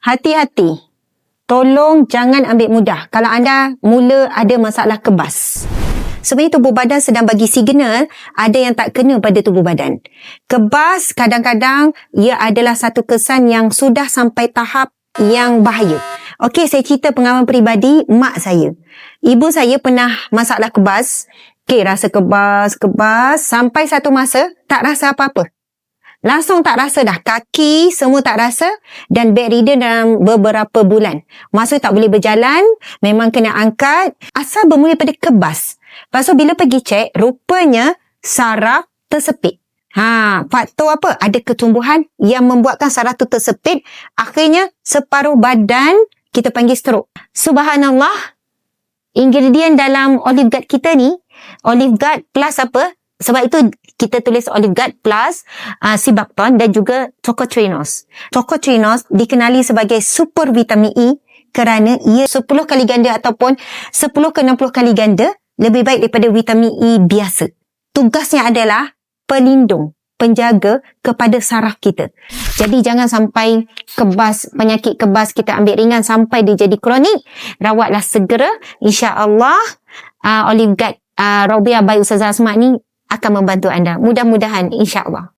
hati-hati. Tolong jangan ambil mudah kalau anda mula ada masalah kebas. Sebenarnya tubuh badan sedang bagi signal ada yang tak kena pada tubuh badan. Kebas kadang-kadang ia adalah satu kesan yang sudah sampai tahap yang bahaya. Okey, saya cerita pengalaman peribadi mak saya. Ibu saya pernah masalah kebas. Okey, rasa kebas sampai satu masa tak rasa apa-apa. Langsung tak rasa dah. Kaki semua tak rasa dan bedridden dalam beberapa bulan. Masa tak boleh berjalan, memang kena angkat. Asal bermula pada kebas. Lepas tu bila pergi cek, rupanya saraf tersepit. Faktor apa? Ada ketumbuhan yang membuatkan saraf tu tersepit. Akhirnya separuh badan kita panggil stroke. Subhanallah. Ingredient dalam Olive Guard kita ni, Olive Guard plus apa? Sebab itu kita tulis Olive Guard plus Sibacton dan juga Tocotrinos. Tocotrinos dikenali sebagai super vitamin E kerana ia 10 kali ganda ataupun 10 ke 60 kali ganda lebih baik daripada vitamin E biasa. Tugasnya adalah pelindung, penjaga kepada saraf kita. Jadi jangan sampai penyakit kebas kita ambil ringan sampai dia jadi kronik. Rawatlah segera. InsyaAllah Olive Guard Robiah by Ustazah Asma ni akan membantu anda. Mudah-mudahan insyaAllah.